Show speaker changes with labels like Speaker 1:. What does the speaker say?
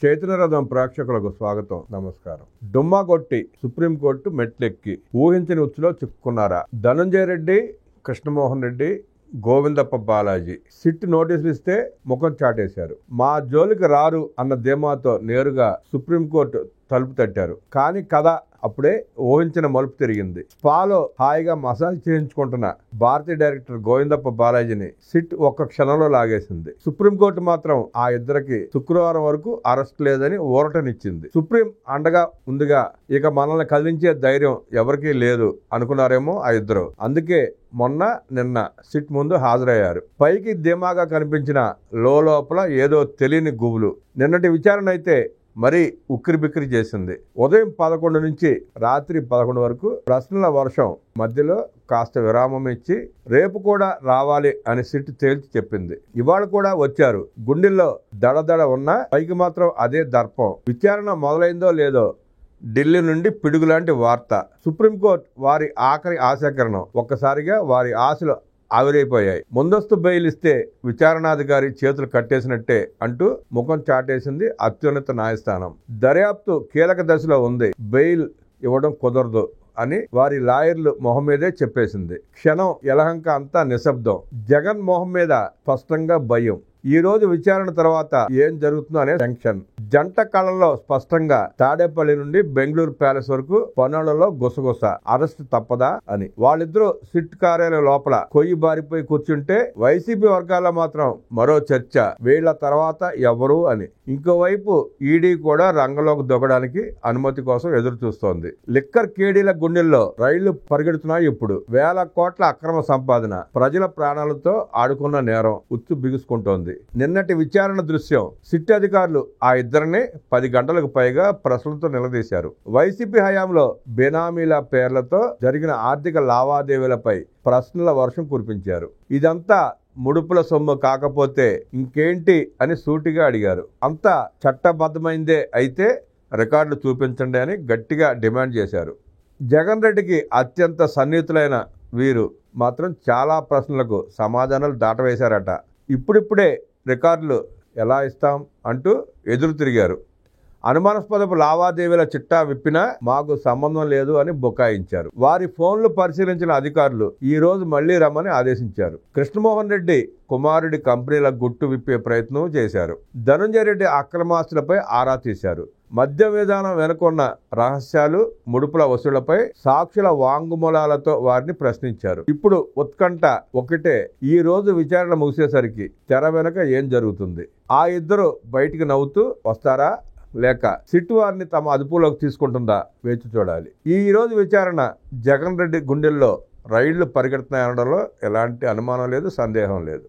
Speaker 1: చైతన్యరథం ప్రేక్షకులకు స్వాగతం, నమస్కారం. డుమ్మా కొట్టి సుప్రీంకోర్టు మెట్లెక్కి ఊహించని ఉచ్చులో చిక్కుకున్నారా? ధనంజయ రెడ్డి, కృష్ణమోహన్ రెడ్డి, గోవిందప్ప బాలాజీ సిట్ నోటీసులు ఇస్తే ముఖం చాటేశారు. మా జోలికి రారు అన్న ధీమాతో నేరుగా సుప్రీంకోర్టు తలుపు తట్టారు. కానీ కథ అప్పుడే ఊహించిన మలుపు తిరిగింది. స్పాలో హాయిగా మసాజ్ చేయించుకుంటున్న భారతీయ డైరెక్టర్ గోవిందప్ప బాలాజీని సిట్ ఒక్క క్షణంలో లాగేసింది. సుప్రీంకోర్టు మాత్రం ఆ ఇద్దరికి శుక్రవారం వరకు అరెస్ట్ లేదని ఊరటనిచ్చింది. సుప్రీం అండగా ఉందిగా, ఇక మనల్ని కదిలించే ధైర్యం ఎవరికీ లేదు అనుకున్నారేమో ఆ ఇద్దరు. అందుకే నిన్న సిట్ ముందు హాజరయ్యారు. పైకి ధీమాగా కనిపించిన లోపల ఏదో తెలియని గుబులు. నిన్నటి విచారణ అయితే మరీ ఉక్కిరిబిక్కిరి చేసింది. ఉదయం 11 నుంచి రాత్రి 11 వరకు ప్రశ్నల వర్షం మధ్యలో కాస్త విరామం ఇచ్చి రేపు కూడా రావాలి అని సిట్ తేల్చి చెప్పింది. ఇవాళ కూడా వచ్చారు. గుండెల్లో దడదడ ఉన్నా పైకి మాత్రం అదే దర్పం. విచారణ మొదలైందో లేదో ఢిల్లీ నుండి పిడుగులాంటి వార్త. సుప్రీంకోర్టు వారి ఆఖరి ఆశాకిరణం. ఒక్కసారిగా వారి ఆశలు ఆవిరైపోయాయి. ముందస్తు బెయిల్ ఇస్తే విచారణాధికారి చేతులు కట్టేసినట్టే అంటూ ముఖం చాటేసింది అత్యున్నత న్యాయస్థానం. దర్యాప్తు కీలక దశలో ఉంది, బెయిల్ ఇవ్వడం కుదరదు అని వారి లాయర్లు మొహం మీదే చెప్పేసింది. క్షణం యలహంక అంతా నిశ్శబ్దం. జగన్ మొహం మీద స్పష్టంగా భయం. ఈ రోజు విచారణ తర్వాత ఏం జరుగుతుందో అనే టెన్షన్. జంట కళ్ళలో స్పష్టంగా తాడేపల్లి నుండి బెంగళూరు ప్యాలెస్ వరకు పనులలో గుసగుస. అరెస్ట్ తప్పదా అని. వాళ్ళిద్దరూ సిట్ కార్యాలయం లోపల కొయ్యి బారిపోయి కూర్చుంటే వైసీపీ వర్గాల్లో మాత్రం మరో చర్చ, వీళ్ల తర్వాత ఎవరు అని. ఇంకోవైపు ఈడీ కూడా రంగంలోకి దొక్కడానికి అనుమతి కోసం ఎదురు చూస్తోంది. లిక్కర్ కేడీల గుండెల్లో రైళ్లు పరిగెడుతున్నాయి. ఇప్పుడు వేల కోట్ల అక్రమ సంపాదన, ప్రజల ప్రాణాలతో ఆడుకున్న నేరం ఉచ్చు బిగుసుకుంటోంది. నిన్నటి విచారణ దృశ్యం. సిట్ అధికారులు ఆ ఇద్దరిని 10 గంటలకు పైగా ప్రశ్నలతో నిలదీశారు. వైసీపీ హయాంలో బెనామీల పేర్లతో జరిగిన ఆర్థిక లావాదేవీలపై ప్రశ్నల వర్షం కురిపించారు. ఇదంతా ముడుపుల సొమ్ము కాకపోతే ఇంకేంటి అని సూటిగా అడిగారు. అంతా చట్టబద్ధమైందే అయితే రికార్డులు చూపించండి అని గట్టిగా డిమాండ్ చేశారు. జగన్ రెడ్డికి అత్యంత సన్నిహితులైన వీరు మాత్రం చాలా ప్రశ్నలకు సమాధానాలు దాటవేశారట. ఇప్పుడిప్పుడే రికార్డులు ఎలా ఇస్తాం అంటూ ఎదురు తిరిగారు. అనుమానాస్పదపు లావాదేవీల చిట్టా విప్పినా మాకు సంబంధం లేదు అని బుకాయించారు. వారి ఫోన్లు పరిశీలించిన అధికారులు ఈ రోజు మళ్లీ రమ్మని ఆదేశించారు. కృష్ణమోహన్ రెడ్డి కుమారుడి కంపెనీల గుట్టు విప్పే ప్రయత్నం చేశారు. ధనంజయ రెడ్డి అక్రమాస్తులపై ఆరా తీశారు. మద్య విధానం వెనుకున్న రహస్యాలు, ముడుపుల వసూళ్లపై సాక్షుల వాంగ్మూలాలతో వారిని ప్రశ్నించారు. ఇప్పుడు ఉత్కంఠ ఒకటే, ఈ రోజు విచారణ ముగిసేసరికి తెర వెనుక ఏం జరుగుతుంది? ఆ ఇద్దరు బయటికి నవ్వుతూ వస్తారా, లేక సిట్ వారిని తమ అదుపులోకి తీసుకుంటుందా వేచి చూడాలి. ఈ రోజు విచారణ జగన్ రెడ్డి గుండెల్లో రైళ్లు పరిగెడుతున్నాయనడంలో ఎలాంటి అనుమానం లేదు, సందేహం లేదు.